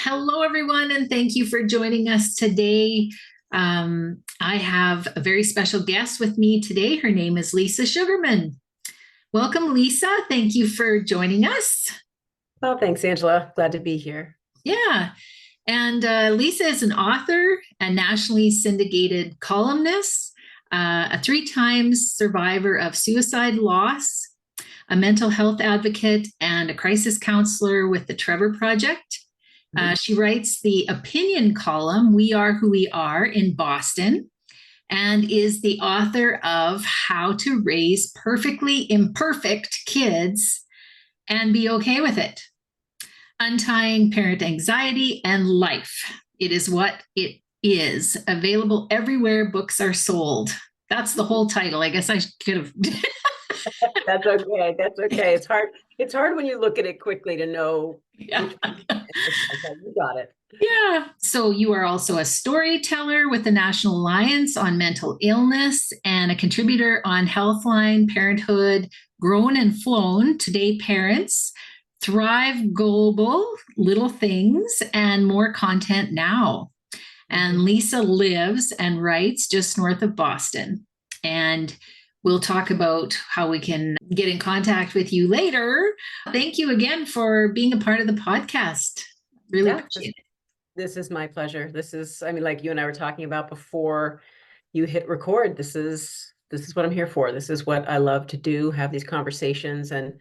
Hello, everyone, and thank you for joining us today. I have a very special guest with me today. Her name is Lisa Sugarman. Welcome, Lisa. Thank you for joining us. Oh, thanks, Angela. Glad to be here. Yeah. And Lisa is an author, a nationally syndicated columnist, a 3 times survivor of suicide loss, a mental health advocate, and a crisis counselor with the Trevor Project. She writes the opinion column, We Are Who We Are, in Boston, and is the author of How to Raise Perfectly Imperfect Kids and Be Okay with It, Untying Parent Anxiety and Life. It is what it is, available everywhere books are sold. That's the whole title. I guess I could have. That's okay. That's okay. It's hard. It's hard when you look at it quickly to know. Yeah. Okay, you got it. Yeah. So you are also a storyteller with the National Alliance on Mental Illness and a contributor on Healthline, Parenthood, Grown and Flown, Today Parents, Thrive Global, Little Things, and more content now. And Lisa lives and writes just north of Boston. And we'll talk about how we can get in contact with you later. Thank you again for being a part of the podcast. Really appreciate it. This is my pleasure. Like you and I were talking about before you hit record. This is what I'm here for. This is what I love to do, have these conversations, and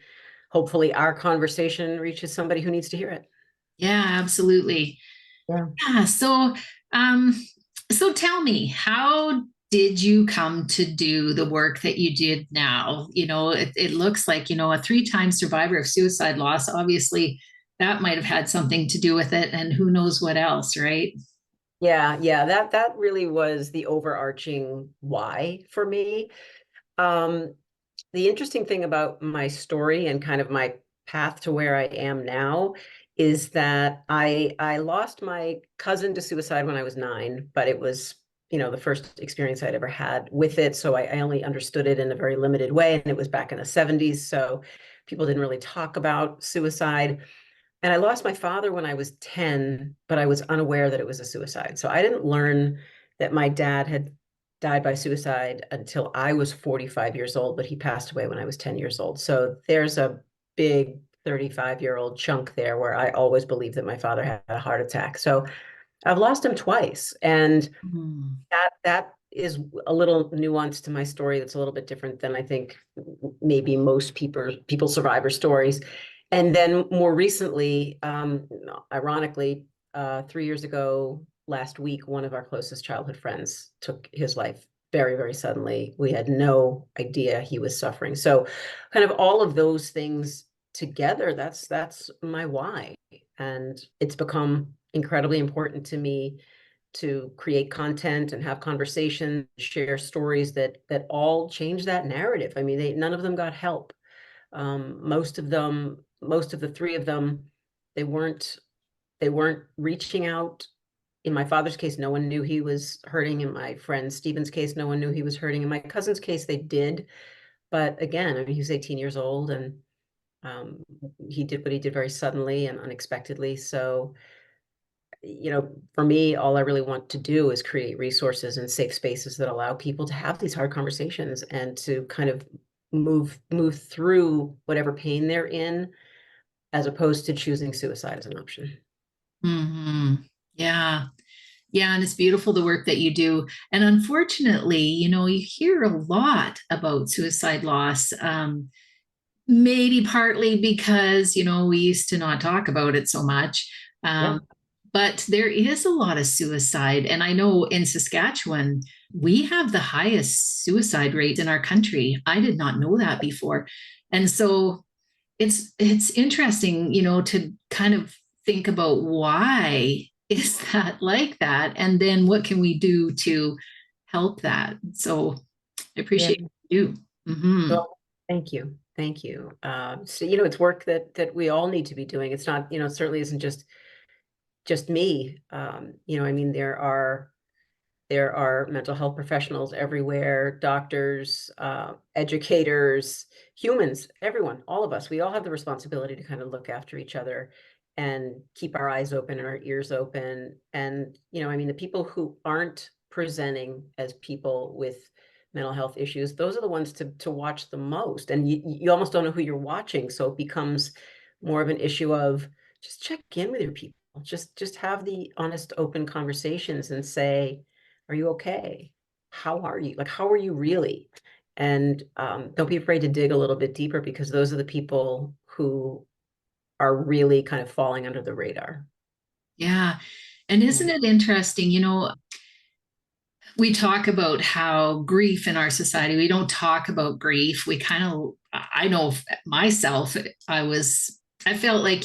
hopefully our conversation reaches somebody who needs to hear it. Yeah, absolutely. Yeah. So tell me, how did you come to do the work that you did now? It looks like, a 3 times survivor of suicide loss. Obviously, that might have had something to do with it, and who knows what else, right? Yeah. That really was the overarching why for me. Um, the interesting thing about my story and kind of my path to where I am now is that I lost my cousin to suicide when I was 9, but it was, the first experience I'd ever had with it. So I only understood it in a very limited way. And it was back in the 70s. So people didn't really talk about suicide. And I lost my father when I was 10, but I was unaware that it was a suicide. So I didn't learn that my dad had died by suicide until I was 45 years old, but he passed away when I was 10 years old. So there's a big 35-year-old chunk there where I always believed that my father had a heart attack. So I've lost him twice. And that is a little nuance to my story that's a little bit different than I think maybe most people survivor stories. And then more recently, ironically, 3 years ago, last week, one of our closest childhood friends took his life very, very suddenly. We had no idea he was suffering. So kind of all of those things together, that's my why. And it's become incredibly important to me to create content and have conversations, share stories that all change that narrative. I mean, none of them got help. Most of the 3 of them, they weren't reaching out. In my father's case, no one knew he was hurting. In my friend Stephen's case, no one knew he was hurting. In my cousin's case, they did. But again, I mean, he was 18 years old, and he did what he did very suddenly and unexpectedly. So, for me, all I really want to do is create resources and safe spaces that allow people to have these hard conversations and to kind of move through whatever pain they're in, as opposed to choosing suicide as an option. Yeah. Yeah, and it's beautiful the work that you do. And unfortunately, you hear a lot about suicide loss. Maybe partly because, we used to not talk about it so much. Yeah. But there is a lot of suicide. And I know in Saskatchewan, we have the highest suicide rate in our country. I did not know that before. And so it's interesting, to kind of think about why is that like that, and then what can we do to help that. So I appreciate you. Well, thank you. Thank you. So, it's work that we all need to be doing. It's not, it certainly isn't just me. I mean, there are mental health professionals everywhere, doctors, educators, humans, everyone, all of us. We all have the responsibility to kind of look after each other. and keep our eyes open and our ears open. And, I mean, the people who aren't presenting as people with mental health issues, those are the ones to watch the most. And you almost don't know who you're watching. So it becomes more of an issue of just check in with your people. Just have the honest, open conversations and say, are you okay? How are you? Like, how are you really? And don't be afraid to dig a little bit deeper, because those are the people who are really kind of falling under the radar. Yeah. And Yeah. isn't it interesting? We talk about how grief in our society, we don't talk about grief. We kind of, I know myself, I felt like,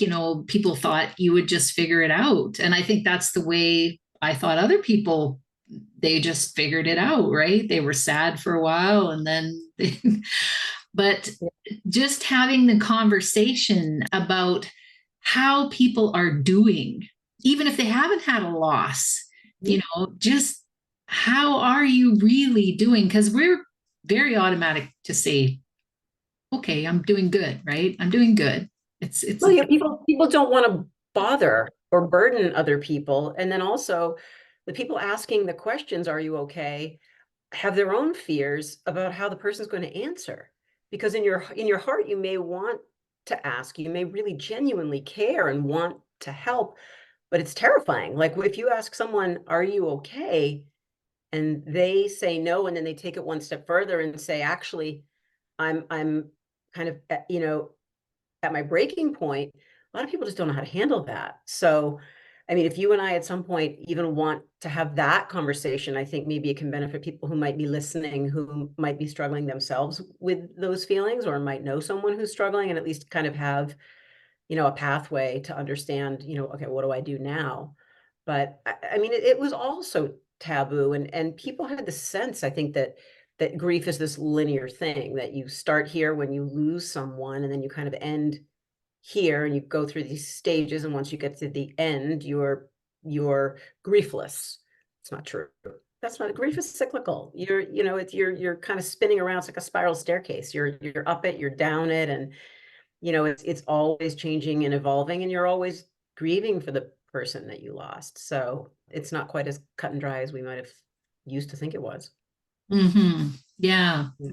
people thought you would just figure it out. And I think that's the way I thought other people, they just figured it out, right? They were sad for a while and then but just having the conversation about how people are doing, even if they haven't had a loss, just how are you really doing? Because we're very automatic to say, okay, I'm doing good, right? I'm doing good. It's Well, a people don't want to bother or burden other people. And then also the people asking the questions, are you okay, have their own fears about how the person's going to answer. Because in your heart, you may want to ask, you may really genuinely care and want to help, but it's terrifying. Like if you ask someone, are you okay? And they say no, and then they take it one step further and say, actually, I'm kind of, at my breaking point. A lot of people just don't know how to handle that. So, I mean, if you and I at some point even want to have that conversation, I think maybe it can benefit people who might be listening, who might be struggling themselves with those feelings, or might know someone who's struggling, and at least kind of have, a pathway to understand, okay, what do I do now? But I mean, it was also taboo, and people had the sense, I think, that grief is this linear thing, that you start here when you lose someone, and then you kind of end here, and you go through these stages, and once you get to the end, you're griefless. It's not true. That's not, grief is cyclical. You're kind of spinning around. It's like a spiral staircase. You're up it, you're down it, and it's always changing and evolving, and you're always grieving for the person that you lost. So it's not quite as cut and dry as we might have used to think it was. yeah. Mm.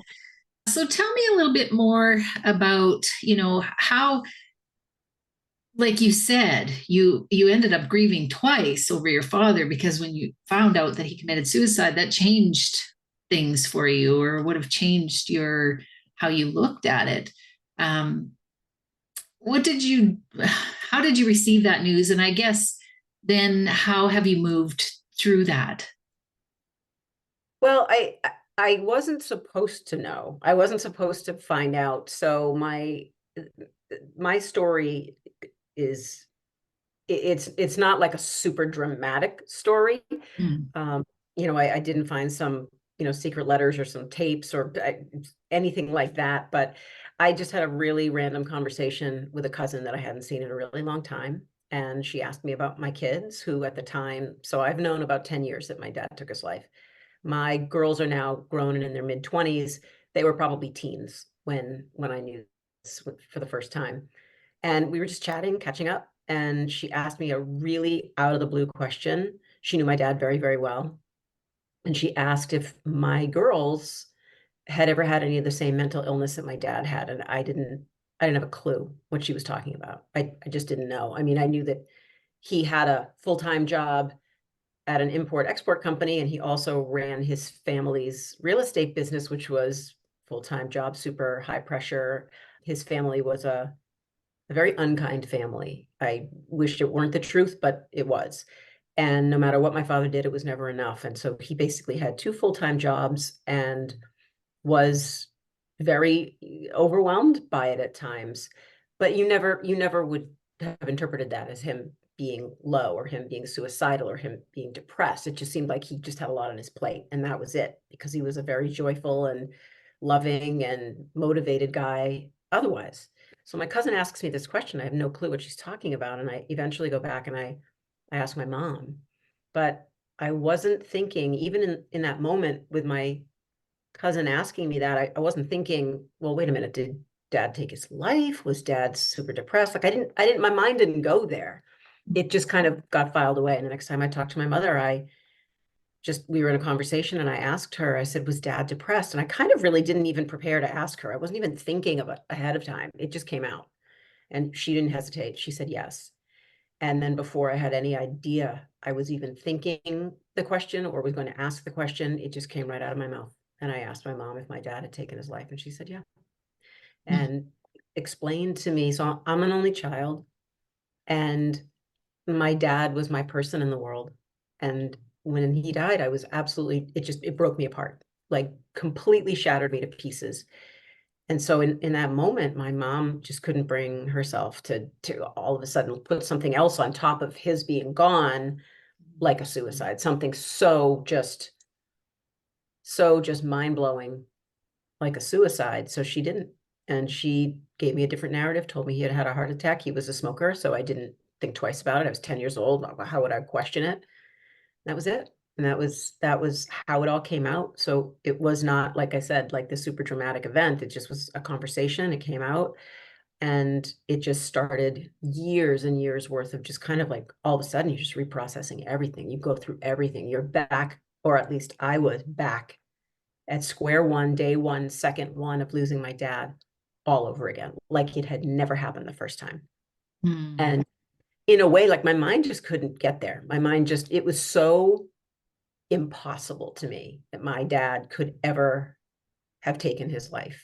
So tell me a little bit more about, how, like you said, you ended up grieving twice over your father, because when you found out that he committed suicide, that changed things for you, or would have changed your how you looked at it. Um, what did you how did you receive that news? And I guess then how have you moved through that? Well, I wasn't supposed to know. I wasn't supposed to find out. So my story is, it's not like a super dramatic story. Mm. Um, I didn't find some, secret letters or some tapes or anything like that, but I just had a really random conversation with a cousin that I hadn't seen in a really long time. And she asked me about my kids, who at the time, so I've known about 10 years that my dad took his life. My girls are now grown and in their mid-20s. They were probably teens when I knew this for the first time. And we were just chatting, catching up, and she asked me a really out of the blue question. She knew my dad very, very well. And she asked if my girls had ever had any of the same mental illness that my dad had. And I didn't have a clue what she was talking about. I just didn't know. I mean, I knew that he had a full-time job at an import-export company, and he also ran his family's real estate business, which was full-time job, super high pressure. His family was a very unkind family. I wished it weren't the truth, but it was. And no matter what my father did, it was never enough. And so he basically had two full-time jobs and was very overwhelmed by it at times. But you never would have interpreted that as him being low, or him being suicidal, or him being depressed. It just seemed like he just had a lot on his plate, and that was it, because he was a very joyful and loving and motivated guy otherwise. So my cousin asks me this question. I have no clue what she's talking about, and I eventually go back and I ask my mom. But I wasn't thinking, even in that moment with my cousin asking me that, I wasn't thinking, well, wait a minute, dad take his life? Was dad super depressed? Like I didn't, my mind didn't go there. It just kind of got filed away. And the next time I talked to my mother, we were in a conversation and I asked her, I said, was dad depressed? And I kind of really didn't even prepare to ask her. I wasn't even thinking of it ahead of time. It just came out. And she didn't hesitate. She said yes. And then before I had any idea I was even thinking the question or was going to ask the question, it just came right out of my mouth. And I asked my mom if my dad had taken his life, and she said, yeah. And explained to me, so I'm an only child, and my dad was my person in the world. And when he died, I was absolutely, it broke me apart, like completely shattered me to pieces. And so in that moment, my mom just couldn't bring herself to all of a sudden put something else on top of his being gone, like a suicide, something so just mind-blowing, like a suicide. So she didn't. And she gave me a different narrative, told me he had had a heart attack. He was a smoker, so I didn't think twice about it. I was 10 years old. How would I question it? That was it. And that was how it all came out. So it was not, like I said, like the super dramatic event. It just was a conversation. It came out, and it just started years and years worth of just kind of like all of a sudden you're just reprocessing everything. You go through everything. You're back, or at least I was back at square one, day one, second one of losing my dad all over again, like it had never happened the first time. Mm. And in a way, like my mind just couldn't get there. My mind just, it was so impossible to me that my dad could ever have taken his life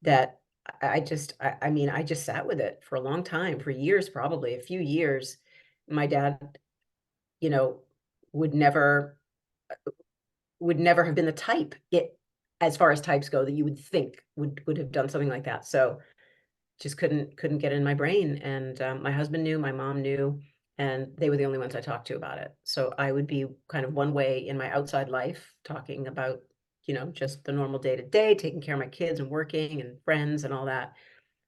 that I mean, I just sat with it for a long time, for years, probably a few years. My dad, you know, would never have been the type, as far as types go, that you would think would have done something like that. So just couldn't get in my brain. And my husband knew, my mom knew, and they were the only ones I talked to about it. So I would be kind of one way in my outside life, talking about, just the normal day to day, taking care of my kids and working and friends and all that.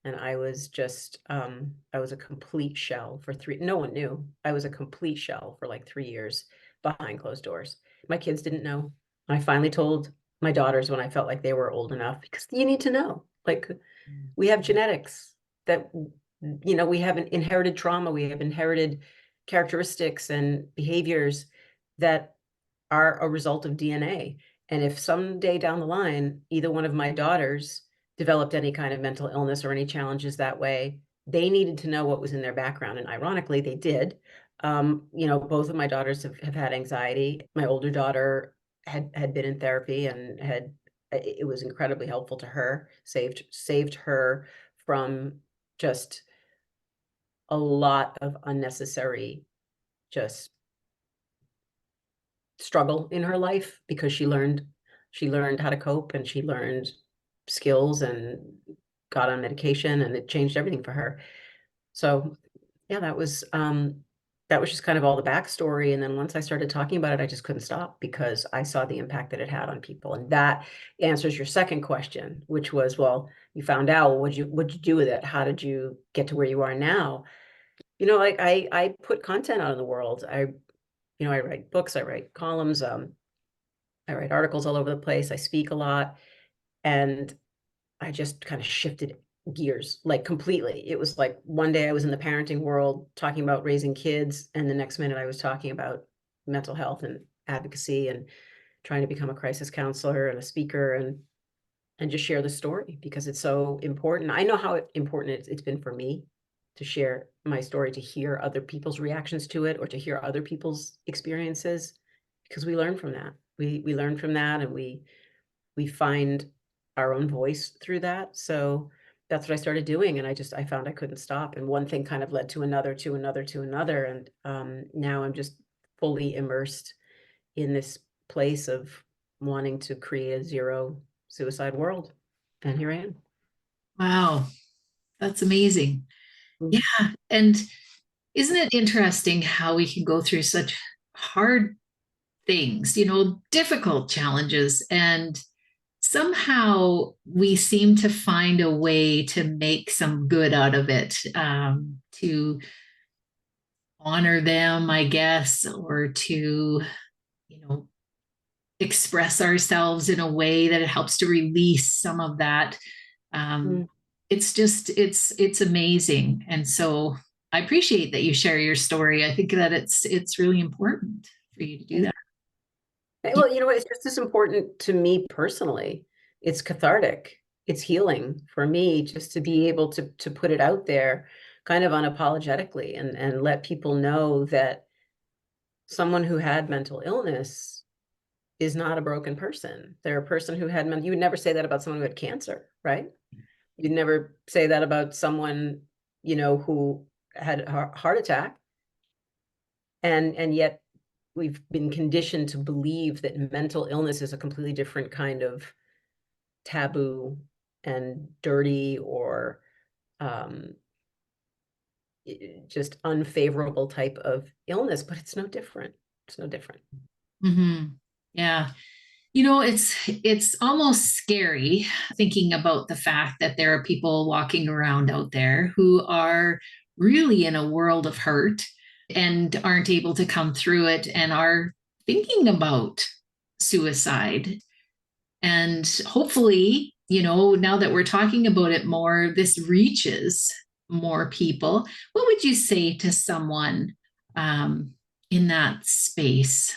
And I was just, I was a complete shell for no one knew. I was a complete shell for like 3 years behind closed doors. My kids didn't know. I finally told my daughters when I felt like they were old enough, because you need to know, like, we have genetics that, we have an inherited trauma, we have inherited characteristics and behaviors that are a result of DNA. And if someday down the line, either one of my daughters developed any kind of mental illness or any challenges that way, they needed to know what was in their background. And ironically, they did. Both of my daughters have had anxiety. My older daughter had been in therapy and it was incredibly helpful to her, saved her from just a lot of unnecessary just struggle in her life, because she learned how to cope, and she learned skills and got on medication, and it changed everything for her. So yeah, that was just kind of all the backstory. And then once I started talking about it, I just couldn't stop, because I saw the impact that it had on people. And that answers your second question, which was, well, you found out, what'd you do with it? How did you get to where you are now? Like I put content out in the world. I write books, I write columns, I write articles all over the place. I speak a lot, and I just kind of shifted gears, like completely. It was like one day I was in the parenting world talking about raising kids, and the next minute I was talking about mental health and advocacy and trying to become a crisis counselor and a speaker, and just share the story, because it's so important. I know how important it's been for me to share my story, to hear other people's reactions to it, or to hear other people's experiences, because we learn from that. We learn from that, and we find our own voice through that. So that's what I started doing. And I found I couldn't stop. And one thing kind of led to another, to another, to another. And now I'm just fully immersed in this place of wanting to create a zero suicide world. And here I am. Wow, that's amazing. Mm. Yeah. And isn't it interesting how we can go through such hard things, difficult challenges, and somehow we seem to find a way to make some good out of it, to honor them, I guess, or to, you know, express ourselves in a way that it helps to release some of that. Um, Mm. it's just it's amazing. And so I appreciate that you share your story. I think that it's really important for you to do that. Well, you know what? It's just as important to me personally. It's cathartic. It's healing for me just to be able to put it out there kind of unapologetically and let people know that someone who had mental illness is not a broken person. They're a person who had you would never say that about someone who had cancer, right? You'd never say that about someone, who had a heart attack. And yet we've been conditioned to believe that mental illness is a completely different kind of taboo and dirty or um, just unfavorable type of illness, but it's no different. It's no different. Mm-hmm. Yeah. It's almost scary thinking about the fact that there are people walking around out there who are really in a world of hurt and aren't able to come through it and are thinking about suicide. And hopefully, now that we're talking about it more, this reaches more people. What would you say to someone in that space?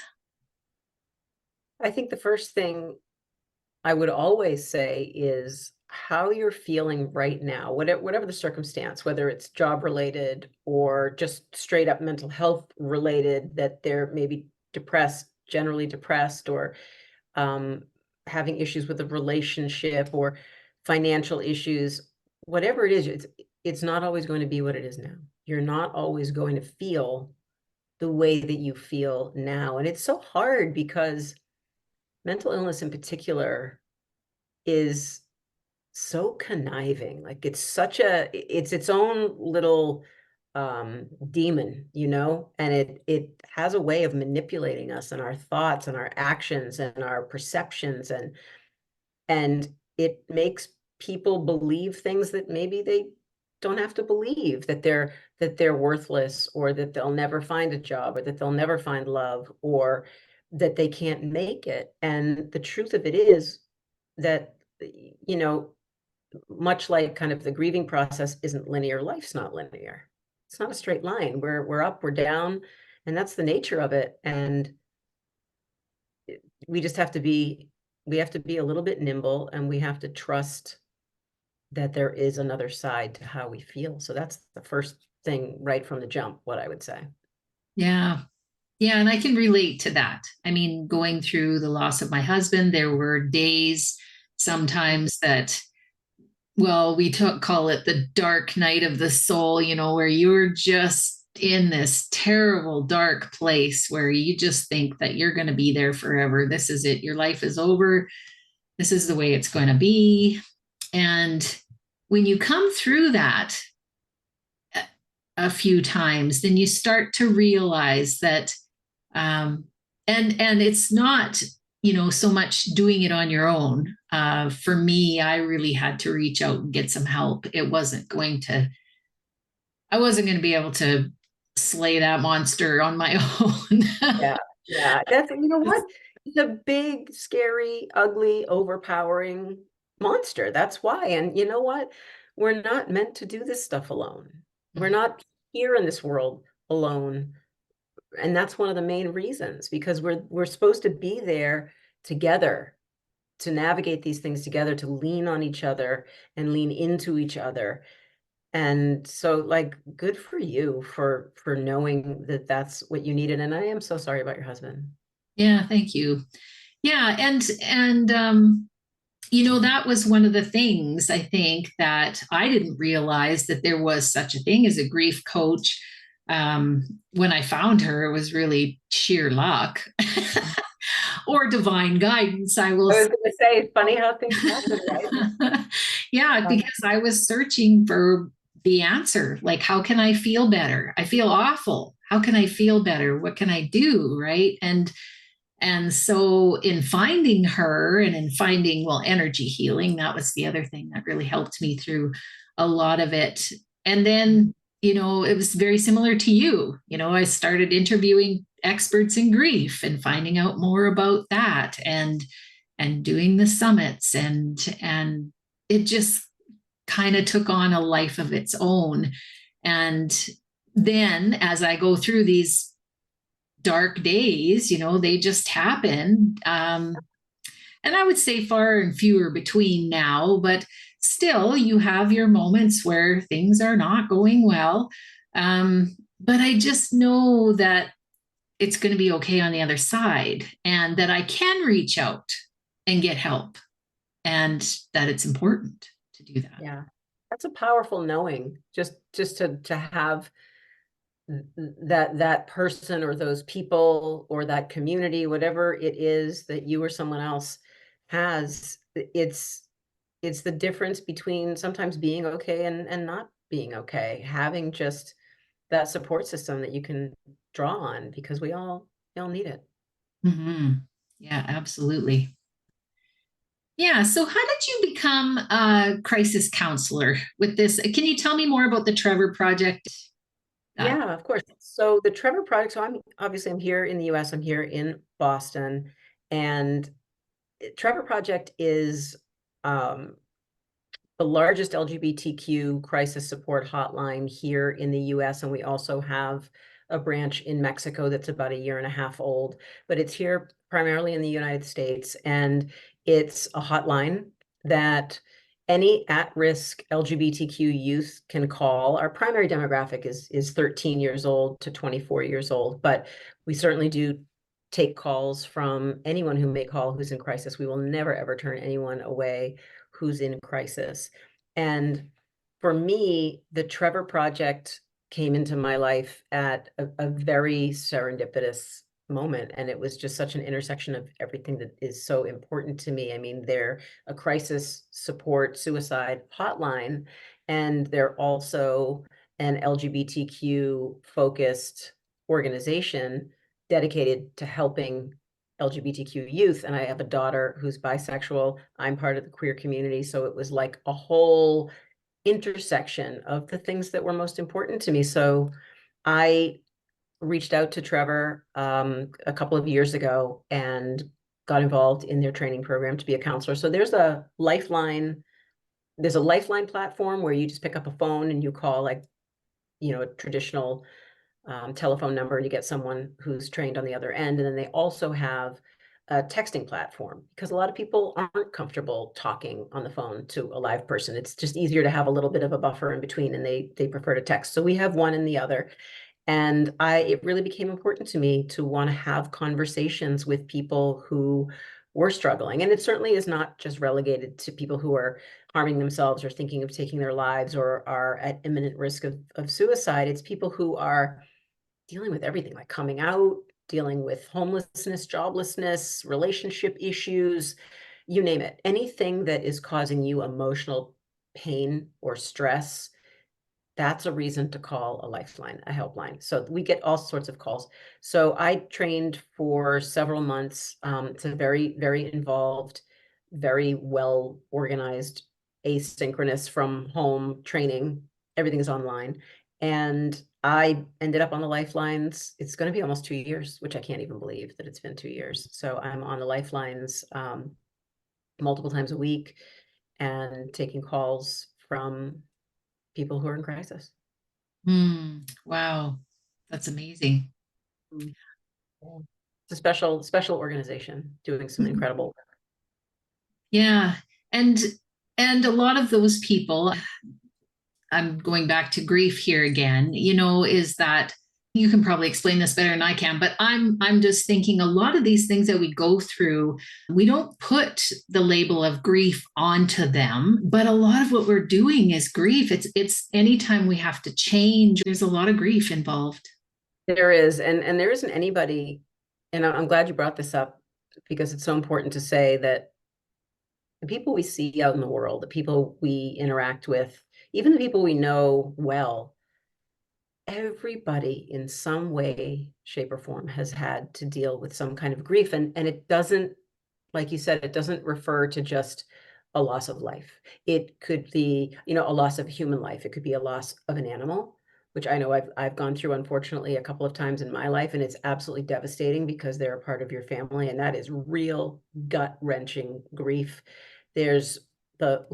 I think the first thing I would always say is how you're feeling right now, whatever the circumstance, whether it's job related or just straight up mental health related, that they're maybe depressed, generally depressed, or um, having issues with a relationship or financial issues, whatever it is, it's not always going to be what it is now. You're not always going to feel the way that you feel now. And it's so hard because mental illness in particular is so conniving. Like it's its own little demon, and it has a way of manipulating us and our thoughts and our actions and our perceptions, and it makes people believe things that maybe they don't have to believe, that they're worthless, or that they'll never find a job, or that they'll never find love, or that they can't make it. And the truth of it is that, much like kind of the grieving process isn't linear, life's not linear. It's not a straight line. We're up, we're down, and that's the nature of it. And we just have to be a little bit nimble, and we have to trust that there is another side to how we feel. So that's the first thing right from the jump, what I would say. Yeah. Yeah. And I can relate to that. I mean, going through the loss of my husband, there were days sometimes that, well, call it the dark night of the soul, where you're just in this terrible, dark place where you just think that you're going to be there forever. This is it. Your life is over. This is the way it's going to be. And when you come through that a few times, then you start to realize that, and it's not, so much doing it on your own. For me, I really had to reach out and get some help. I wasn't going to be able to slay that monster on my own. Yeah. Yeah. That's, what? It's a big, scary, ugly, overpowering monster. That's why. And you know what? We're not meant to do this stuff alone. We're not here in this world alone. And that's one of the main reasons, because we're supposed to be there together to navigate these things together, to lean on each other and lean into each other. And so, like, good for you for knowing that that's what you needed. And I am so sorry about your husband. Yeah, thank you. Yeah, and that was one of the things I think that I didn't realize, that there was such a thing as a grief coach. When I found her, it was really sheer luck or divine guidance. I will. I was going to say, it's funny how things happen, right? Yeah, because I was searching for the answer. Like, how can I feel better? I feel awful. How can I feel better? What can I do? Right. And so in finding her and in finding, well, energy healing, that was the other thing that really helped me through a lot of it. And then, it was very similar to you. I started interviewing experts in grief and finding out more about that, and doing the summits, and it just kind of took on a life of its own. And then as I go through these dark days, they just happen. And I would say far and fewer between now, but still, you have your moments where things are not going well. But I just know that it's going to be okay on the other side, and that I can reach out and get help, and that it's important to do that. Yeah. That's a powerful knowing, just to have that person or those people or that community, whatever it is that you or someone else has. It's the difference between sometimes being okay and not being okay. Having just that support system that you can draw on, because we all need it. Mm-hmm. Yeah, absolutely. Yeah. So, how did you become a crisis counselor with this? Can you tell me more about the Trevor Project? Yeah, of course. So the Trevor Project, so I'm here in the US, I'm here in Boston, and Trevor Project is um, the largest LGBTQ crisis support hotline here in the US. And we also have a branch in Mexico that's about a year and a half old, but it's here primarily in the United States. And it's a hotline that any at-risk LGBTQ youth can call. Our primary demographic is 13 years old to 24 years old, but we certainly do take calls from anyone who may call who's in crisis. We will never, ever turn anyone away who's in crisis. And for me, the Trevor Project came into my life at a very serendipitous moment. And it was just such an intersection of everything that is so important to me. I mean, they're a crisis support suicide hotline, and they're also an LGBTQ focused organization dedicated to helping LGBTQ youth. And I have a daughter who's bisexual. I'm part of the queer community. So it was like a whole intersection of the things that were most important to me. So I reached out to Trevor a couple of years ago and got involved in their training program to be a counselor. So there's a lifeline platform where you just pick up a phone and you call, like, a traditional telephone number, and you get someone who's trained on the other end. And then they also have a texting platform, because a lot of people aren't comfortable talking on the phone to a live person. It's just easier to have a little bit of a buffer in between, and they prefer to text. So we have one and the other. And it really became important to me to want to have conversations with people who were struggling. And it certainly is not just relegated to people who are harming themselves or thinking of taking their lives or are at imminent risk of suicide. It's people who are dealing with everything, like coming out, dealing with homelessness, joblessness, relationship issues, you name it. Anything that is causing you emotional pain or stress, that's a reason to call a lifeline, a helpline. So we get all sorts of calls. So I trained for several months. It's a very, very involved, very well organized, asynchronous from home training. Everything is online. And I ended up on the lifelines. It's going to be almost 2 years, which I can't even believe that it's been 2 years. So I'm on the lifelines multiple times a week and taking calls from people who are in crisis. Wow, that's amazing. Mm. Yeah. It's a special organization doing some incredible work. Yeah, and a lot of those people, I'm going back to grief here again, is that you can probably explain this better than I can, but I'm just thinking a lot of these things that we go through, we don't put the label of grief onto them, but a lot of what we're doing is grief. It's anytime we have to change, there's a lot of grief involved. There is, and there isn't anybody, and I'm glad you brought this up, because it's so important to say that the people we see out in the world, the people we interact with, even the people we know well, everybody in some way, shape, or form has had to deal with some kind of grief. And it doesn't, like you said, it doesn't refer to just a loss of life. It could be, a loss of human life. It could be a loss of an animal, which I know I've gone through, unfortunately, a couple of times in my life, and it's absolutely devastating because they're a part of your family, and that is real gut-wrenching grief. There's the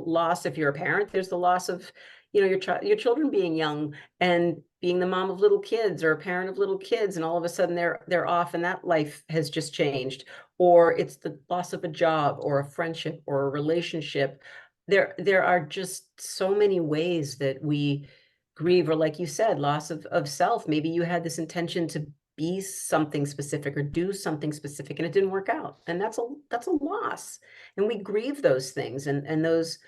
loss, if you're a parent, there's the loss of, your children being young and being the mom of little kids or a parent of little kids, and all of a sudden they're off and that life has just changed. Or it's the loss of a job or a friendship or a relationship. There are just so many ways that we grieve, or like you said, loss of self. Maybe you had this intention to be something specific or do something specific and it didn't work out, and that's a loss. And we grieve those things, and those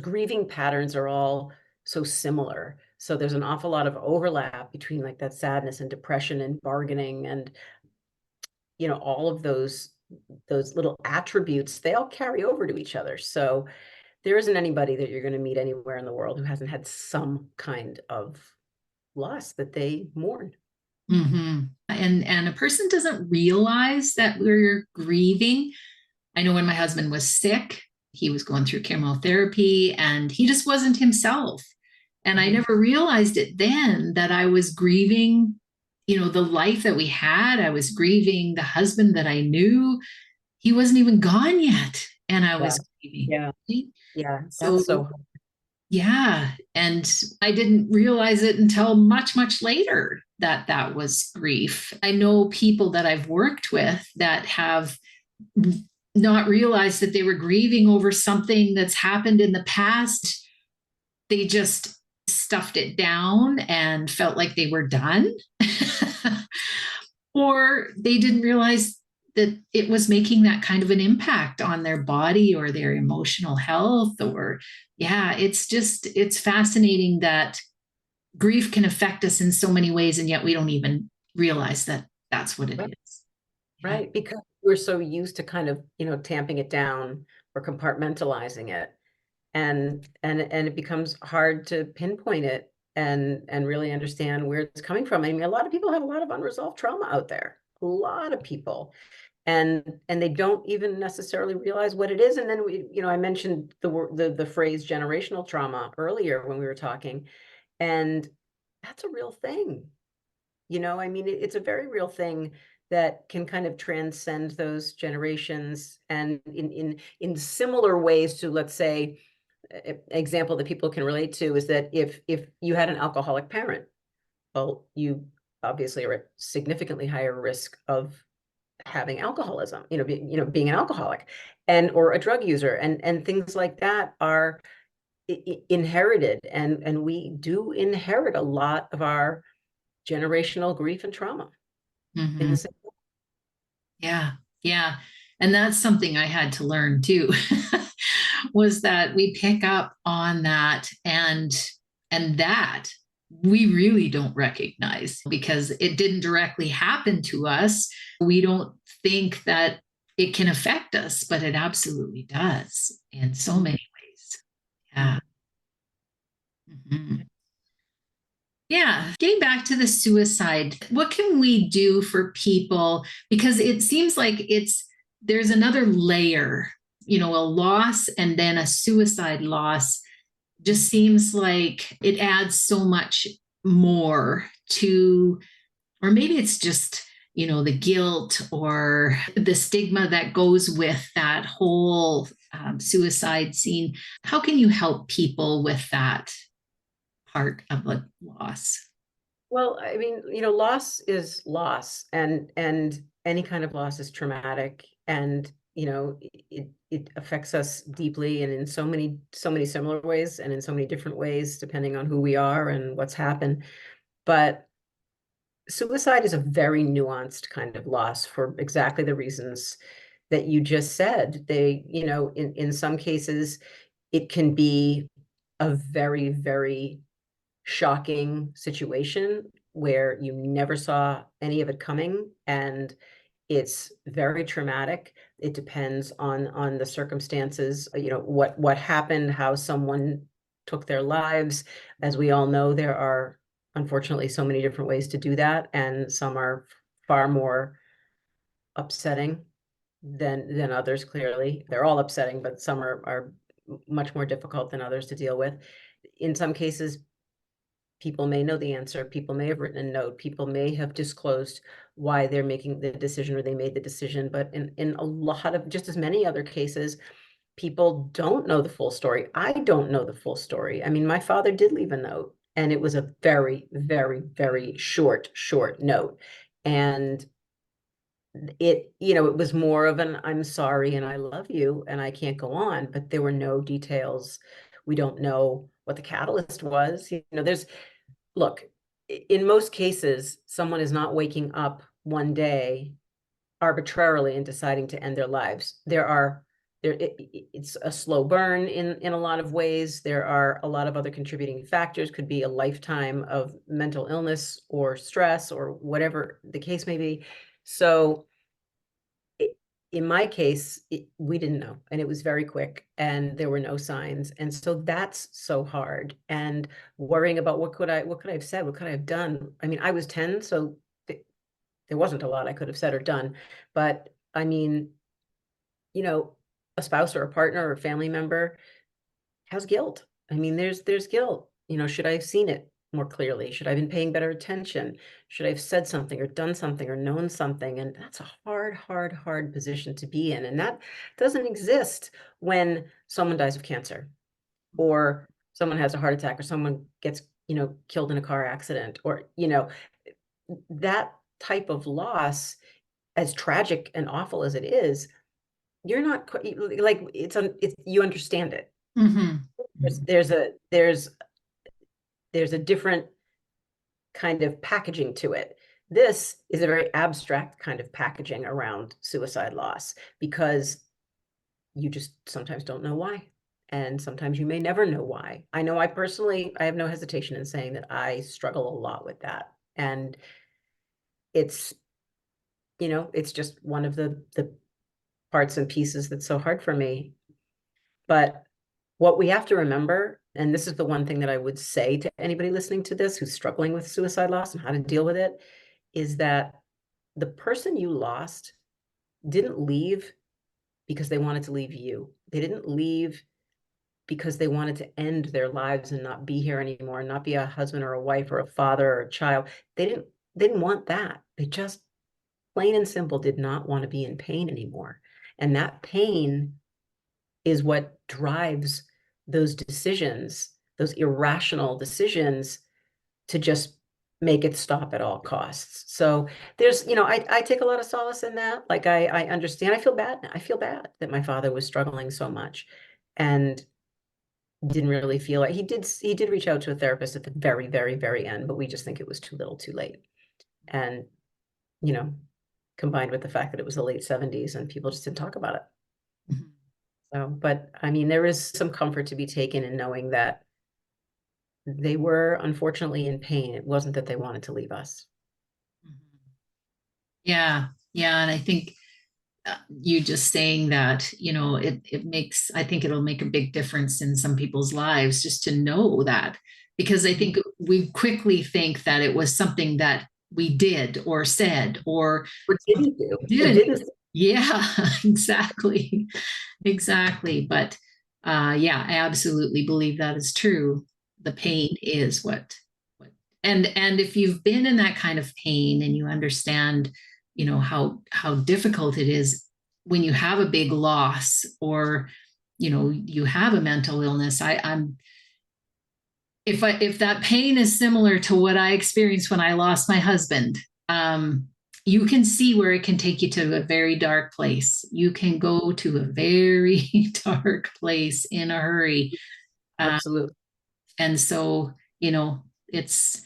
grieving patterns are all so similar. So there's an awful lot of overlap between like that sadness and depression and bargaining and all of those little attributes. They all carry over to each other. So there isn't anybody that you're going to meet anywhere in the world who hasn't had some kind of loss that they mourn. And a person doesn't realize that we're grieving. I know when my husband was sick, he was going through chemotherapy and he just wasn't himself. And I never realized it then that I was grieving, the life that we had. I was grieving the husband that I knew. He wasn't even gone yet. And I was grieving. Yeah. Yeah. So, That's so hard. Yeah. And I didn't realize it until much, much later that that was grief. I know people that I've worked with that have not realized that they were grieving over something that's happened in the past. They just stuffed it down and felt like they were done. Or they didn't realize that it was making that kind of an impact on their body or their emotional health. Or it's fascinating that grief can affect us in so many ways, and yet we don't even realize that that's what it is. Right, because we're so used to kind of, tamping it down or compartmentalizing it. And it becomes hard to pinpoint it and really understand where it's coming from. I mean, a lot of people have a lot of unresolved trauma out there. A lot of people. And they don't even necessarily realize what it is. And then I mentioned the phrase generational trauma earlier when we were talking, and that's a real thing. I mean, it's a very real thing that can kind of transcend those generations, and in similar ways to, let's say, example that people can relate to is that if you had an alcoholic parent, well, you obviously are at significantly higher risk of having alcoholism, being an alcoholic, or a drug user, and things like that are inherited, and we do inherit a lot of our generational grief and trauma. In the same way. Yeah. And that's something I had to learn too, was that we pick up on that, and that we really don't recognize because it didn't directly happen to us. We don't think that it can affect us, but it absolutely does in so many ways. Yeah. Yeah. Getting back to the suicide, what can we do for people? Because it seems like there's another layer, a loss and then a suicide loss just seems like it adds so much more to, or maybe it's just, the guilt or the stigma that goes with that whole suicide scene. How can you help people with that part of a loss? Well, I mean, loss is loss, and any kind of loss is traumatic, and it affects us deeply, and in so many similar ways, and in so many different ways, depending on who we are and what's happened. But suicide is a very nuanced kind of loss for exactly the reasons that you just said. They, in some cases, it can be a very, very shocking situation where you never saw any of it coming, and it's very traumatic. It depends on the circumstances, what happened, how someone took their lives. As we all know, there are unfortunately so many different ways to do that, and some are far more upsetting than others. Clearly, they're all upsetting, but some are much more difficult than others to deal with. In some cases, people may know the answer. People may have written a note. People may have disclosed why they're making the decision or they made the decision. But in a lot of, just as many other cases, people don't know the full story. I don't know the full story. I mean, my father did leave a note, and it was a very, very, very short note. And it was more of an I'm sorry and I love you and I can't go on, but there were no details. We don't know what the catalyst was. Look, in most cases, someone is not waking up one day arbitrarily and deciding to end their lives. It's a slow burn in a lot of ways. There are a lot of other contributing factors. Could be a lifetime of mental illness or stress or whatever the case may be. So in my case, we didn't know, and it was very quick, and there were no signs, and so that's so hard. And worrying about what could I have said, what could I have done? I mean, I was 10, so there wasn't a lot I could have said or done. But I mean, a spouse or a partner or a family member has guilt. I mean, there's guilt. Should I have seen it more clearly? Should I have been paying better attention? Should I have said something or done something or known something? And that's a hard position to be in. And that doesn't exist when someone dies of cancer, or someone has a heart attack, or someone gets, killed in a car accident, or, that type of loss, as tragic and awful as it is, you're not like, you understand it. Mm-hmm. There's a different kind of packaging to it. This is a very abstract kind of packaging around suicide loss, because you just sometimes don't know why. And sometimes you may never know why. I know I have no hesitation in saying that I struggle a lot with that. And it's, it's just one of the parts and pieces that's so hard for me. But what we have to remember, and this is the one thing that I would say to anybody listening to this who's struggling with suicide loss and how to deal with it, is that the person you lost didn't leave because they wanted to leave you. They didn't leave because they wanted to end their lives and not be here anymore, and not be a husband or a wife or a father or a child. They didn't want that. They just plain and simple did not want to be in pain anymore. And that pain is what drives those decisions, those irrational decisions, to just make it stop at all costs. So there's, I take a lot of solace in that. Like, I understand. I feel bad. I feel bad that my father was struggling so much and didn't really feel like he did reach out to a therapist at the very, very, very end, but we just think it was too little too late. And, you know, combined with the fact that it was the late 70s and people just didn't talk about it. Mm-hmm. So, but I mean, there is some comfort to be taken in knowing that they were unfortunately in pain. It wasn't that they wanted to leave us. Yeah, yeah, and I think you just saying that, it makes, I think it'll make a big difference in some people's lives just to know that, because I think we quickly think that it was something that we did or said or Or didn't do. Or didn't. didn't. Yeah, exactly. Exactly. But yeah, I absolutely believe that is true. The pain is what and if you've been in that kind of pain and you understand, how difficult it is when you have a big loss, or you have a mental illness. I'm if that pain is similar to what I experienced when I lost my husband, you can see where it can take you to a very dark place. You can go to a very dark place in a hurry. Absolutely. And so, it's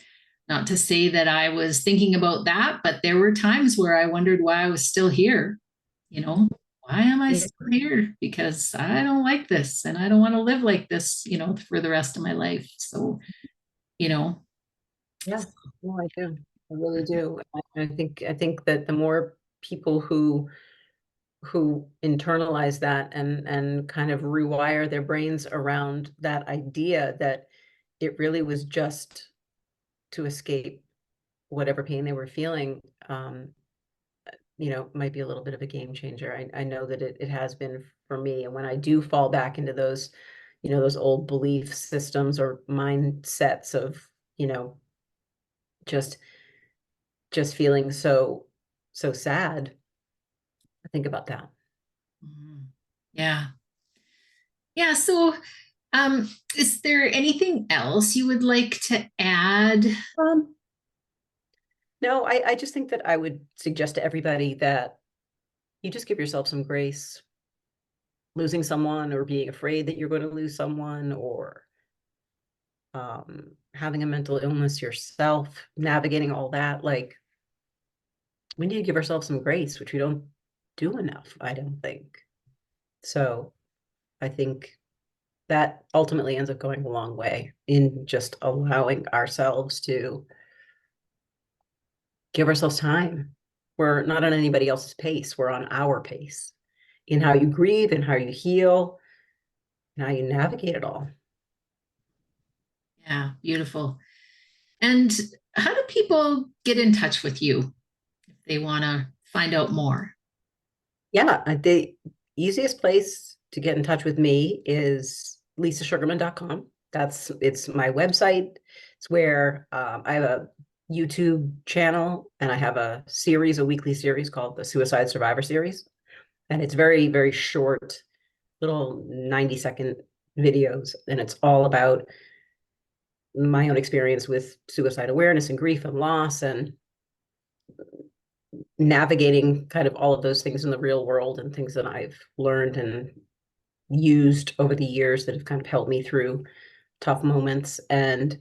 not to say that I was thinking about that, but there were times where I wondered why I was still here. Why am I Yeah. still here? Because I don't like this and I don't want to live like this, for the rest of my life. So, you know, Yeah. No, I do. I really do. I think that the more people who internalize that and kind of rewire their brains around that idea that it really was just to escape whatever pain they were feeling, might be a little bit of a game changer. I know that it has been for me. And when I do fall back into those, those old belief systems or mindsets of, you know, just feeling so sad, I think about that. mhm. Yeah. Yeah. So, is there anything else you would like to add? Um, no, I just think that I would suggest to everybody that you just give yourself some grace. Losing someone or being afraid that you're going to lose someone or having a mental illness yourself, navigating all that, like we need to give ourselves some grace, which we don't do enough, I don't think. So I think that ultimately ends up going a long way in just allowing ourselves to give ourselves time. We're not on anybody else's pace, we're on our pace in how you grieve and how you heal and how you navigate it all. Yeah, beautiful. And how do people get in touch with you if they want to find out more? Yeah, the easiest place to get in touch with me is lisasugarman.com. It's my website. It's where I have a YouTube channel and I have a weekly series called the Suicide Survivor Series. And it's very, very short, little 90-second videos. And it's all about my own experience with suicide awareness and grief and loss and navigating kind of all of those things in the real world and things that I've learned and used over the years that have kind of helped me through tough moments. And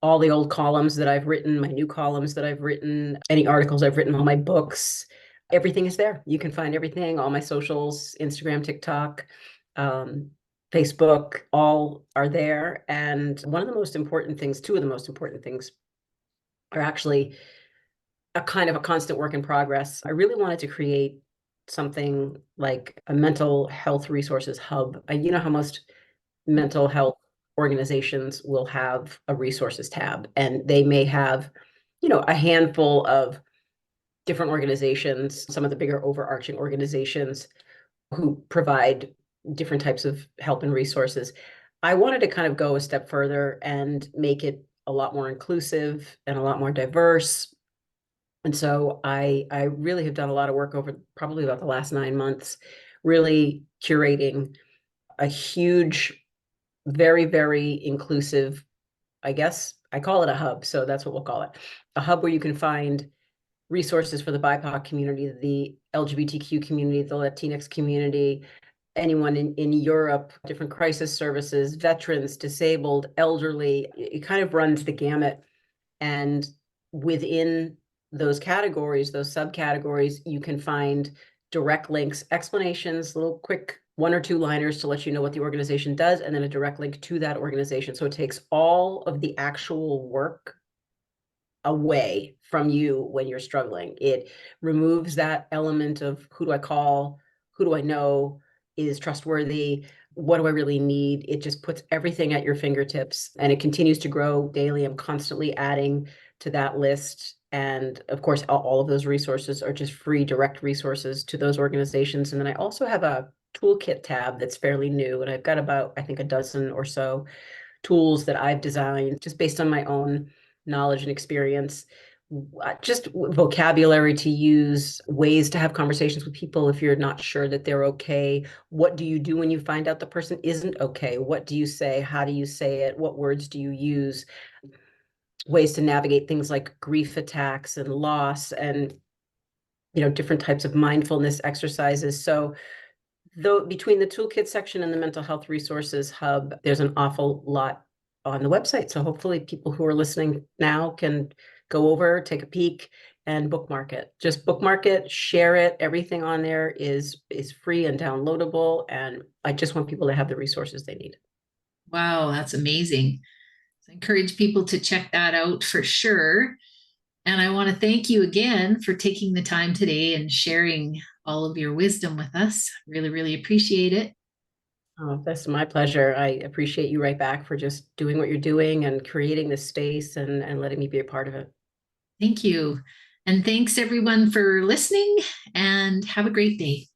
all the old columns that I've written, my new columns that I've written, any articles I've written, all my books, everything is there. You can find everything, all my socials, Instagram, TikTok, Facebook, all are there. And one of the most important things, two of the most important things are actually a kind of a constant work in progress. I really wanted to create something like a mental health resources hub. You know how most mental health organizations will have a resources tab, and they may have, a handful of different organizations, some of the bigger overarching organizations who provide different types of help and resources. I wanted to kind of go a step further and make it a lot more inclusive and a lot more diverse. And so I really have done a lot of work over probably about the last 9 months, really curating a huge, very, very inclusive, I guess I call it a hub. So that's what we'll call it. A hub where you can find resources for the BIPOC community, the LGBTQ community, the Latinx community, anyone in Europe, different crisis services, veterans, disabled, elderly. It kind of runs the gamut. And within those categories, those subcategories, you can find direct links, explanations, little quick 1 or 2 liners to let you know what the organization does, and then a direct link to that organization. So it takes all of the actual work away from you when you're struggling. It removes that element of who do I call, who do I know is trustworthy, what do I really need? It just puts everything at your fingertips and it continues to grow daily. I'm constantly adding to that list. And of course, all of those resources are just free direct resources to those organizations. And then I also have a toolkit tab that's fairly new. And I've got about, I think, a dozen or so tools that I've designed just based on my own knowledge and experience, just vocabulary to use, ways to have conversations with people if you're not sure that they're okay. What do you do when you find out the person isn't okay? What do you say? How do you say it? What words do you use? Ways to navigate things like grief attacks and loss and different types of mindfulness exercises. So though between the toolkit section and the mental health resources hub, there's an awful lot on the website. So hopefully people who are listening now can go over, take a peek, and bookmark it. Just bookmark it, share it. Everything on there is free and downloadable. And I just want people to have the resources they need. Wow, that's amazing. So I encourage people to check that out for sure. And I want to thank you again for taking the time today and sharing all of your wisdom with us. Really, really appreciate it. Oh, that's my pleasure. I appreciate you right back for just doing what you're doing and creating this space and letting me be a part of it. Thank you. And thanks everyone for listening and have a great day.